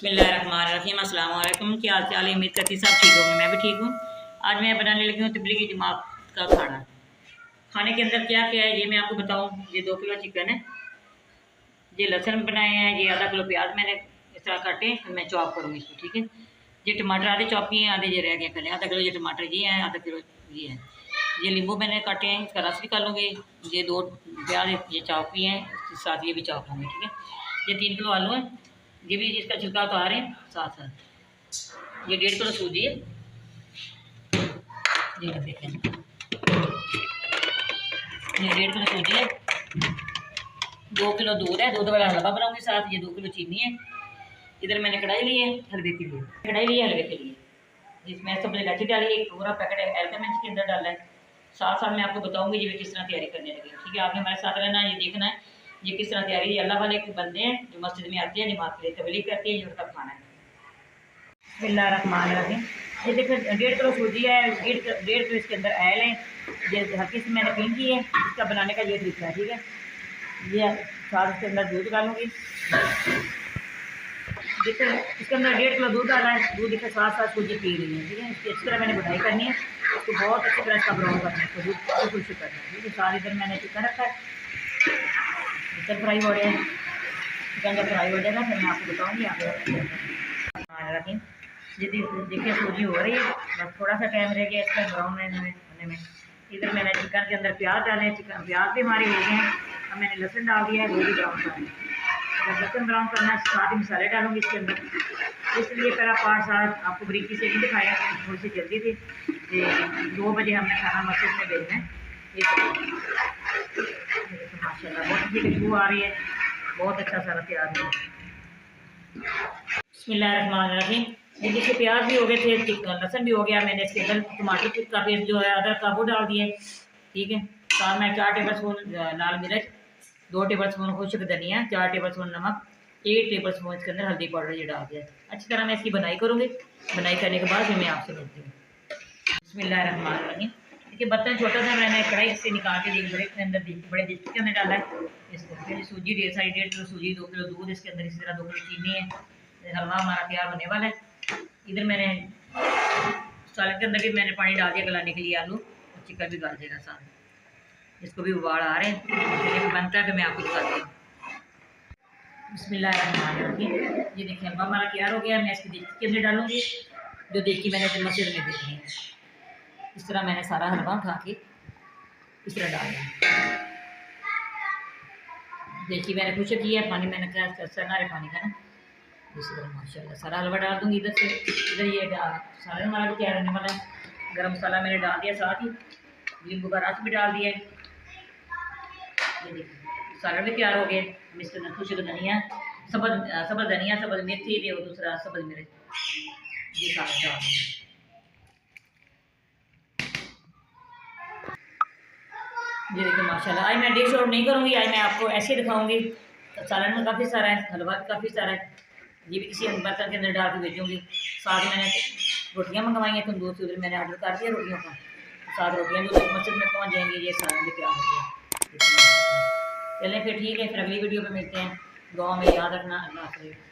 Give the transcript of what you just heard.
बिस्मिल्लाहिर्रहमानिर्रहीम। अस्सलाम वालेकुम। क्या हाल चाल है? उम्मीद करती सब ठीक होंगे। मैं भी ठीक हूँ। आज मैं बनाने लगी हूँ तबलीगी जमात का खाना। खाने के अंदर क्या क्या है ये मैं आपको बताऊँ। ये 2 किलो चिकन है, ये लहसुन बनाए हैं, ये आधा किलो प्याज मैंने इस तरह काटे, तो मैं चॉप करूँगी इसको। ठीक है, ये टमाटर आधे चॉप किए हैं, आधे ये रह गए पहले। आधा किलो ये टमाटर ये हैं, आधा किलो ये है। ये नींबू मैंने काटे हैं, इसका रस निकालूंगी। ये 2 प्याज ये चॉप किए हैं, इसके साथ ये भी चॉप होंगे। ठीक है, ये 3 किलो आलू है, ये भी इसका छिलका उतार हैं साथ साथ। ये 1.5 किलो सूजी है, ये देखें, ये 1.5 किलो सूजी है। 2 किलो दूध है, दूध वाला हलवा बनाऊंगी साथ। ये 2 किलो चीनी है। इधर मैंने कढ़ाई ली है हलवे के लिए, कढ़ाई ली है हलवे के लिए, जिसमें सब इलायची डाली है, एक पूरा पैकेट एलकमेंट के अंदर डाला है। साथ साथ मैं आपको बताऊंगी ये किस तरह तैयारी करने लगी। ठीक है, आपने हमारे साथ रहना, ये देखना है ये किस तरह तैयारी। अल्लाह वाले बंदे हैं जो मस्जिद में आते हैं, जमात के लिए तबलीग करते हैं, ये उनका खाना है। बिस्मिल्लाहिर्रहमानिर्रहीम। ये देखो 1.5 किलो सूजी है, 1.5 किलो इसके अंदर ऑयल है, ये हल्की सी मैंने पीन की है। इसका बनाने का ये तरीका है। ठीक है, ये साथ इसके अंदर दूध डालूंगी। देखो इसके अंदर 1.5 किलो दूध डाला है, दूध के साथ साथ सूजी पी रही है। ठीक है, इसकी अच्छी तरह मैंने बुनाई करनी है, इसको बहुत अच्छी तरह इसका ब्राउन करना है, इसको दूध बिल्कुल शुरू करना है। ठीक है, साथ इधर मैंने चिकन रखा है, चिकन फ्राई हो रहे हैं। चिकन जब फ्राई हो जाएगा फिर मैं आपको बताऊँगी। यहाँ पे रखें, ये देखिए सूजी हो रही है, बस थोड़ा सा टाइम रह गया इसका ब्राउन होने में। इधर मैंने चिकन के अंदर प्याज डाले हैं, चिकन प्याज भी हमारे हो गए हैं। अब मैंने लहसुन डाल दिया है, वो भी ब्राउन करना है। जब लहसुन ब्राउन करना है साथ ही मसाले डालूंगी इसके अंदर। इसलिए पहला पार्ट साथ आपको बारीकी से नहीं दिखाया, थोड़ी सी जल्दी थी। 2 बजे हमने खाना मस्जिद में भेजना है। माशाल्लाह बहुत अच्छी खुशबू आ रही है, बहुत अच्छा सारा तैयार हो गया। बिस्मिल्लाहिर्रहमानिर्रहीम। ये देखिए प्याज भी हो गए थे, लहसुन भी हो गया। मैंने इसके अंदर टमाटर का पेस्ट जो है अदरक का वो डाल दिया। ठीक है, साथ में 4 टेबल स्पून लाल मिर्च, 2 टेबल स्पून खुश्क धनिया, 4 टेबल स्पून नमक, 1 टेबल स्पून इसके अंदर हल्दी पाउडर ये डाल दिया। अच्छी तरह मैं इसकी बनाई करूँगी। बनाई करने के बाद फिर मैं आपसे मिलती हूँ। बिस्मिल्लाहिर्रहमानिर्रहीम। देखिए बर्तन छोटा था, मैंने कढ़ाई से निकाल के बड़े के अंदर बड़े डिस्क के अंदर डाला है इसको। फिर सूजी 1.5 किलो सूजी, 2 किलो दूध इसके अंदर, इसी तरह 2 किलो चीनी है। हलवा हमारा तैयार होने वाला है। इधर मैंने सालन के अंदर भी मैंने पानी डाल दिया गलाने के लिए, आलू और चिकन भी डाल देगा साथ। इसको भी उबाल आ रहे हैं, बनता है फिर मैं आपको दिखाती हूँ। बिस्मिल्लाहिर्रहमानिर्रहीम। ये देखिए हलवा हमारा तैयार हो गया। मैं इसकी देगी के अंदर डालूंगी, जो देगी मैंने मस्जिद में देखनी है। इस तरह मैंने सारा हलवा उठा के इस तरह डाल दिया। देखिए मैंने कुछ किया, पानी मैंने क्या सरना है पानी का ना, इसी तरह माशाल्लाह सारा हलवा डाल दूँगी। इधर से इधर ये सालन हमारा भी तैयार होने वाला है। गरम मसाला मैंने डाल दिया, साथ ही नींबू का रस भी डाल दिया है। ये देखिए सालन भी तैयार हो गया। इसके अंदर खुश्क धनिया, सब्ज़ धनिया, सब्ज़ मेथी और दूसरा सब्ज़ मिर्च, ये सारा डाल दिया। ये देखिए माशाल्लाह। आज मैं डिश और नहीं करूँगी, आज मैं आपको ऐसे दिखाऊंगी। सालन में काफ़ी सारा है, हलवा भी काफ़ी सारा है। ये भी किसी बर्तन के अंदर डाल के भेजूँगी। साथ मैंने रोटियां मंगवाई हैं तंदूर से, उधर मैंने ऑर्डर कर दिया रोटियों का। साथ रोटियां भी मस्जिद में पहुँच जाएंगी। ये सालन भी तैयार हो गया। चलें फिर ठीक है, फिर अगली वीडियो पे मिलते हैं। दुआ में याद रखना। अल्लाह हाफ़िज़।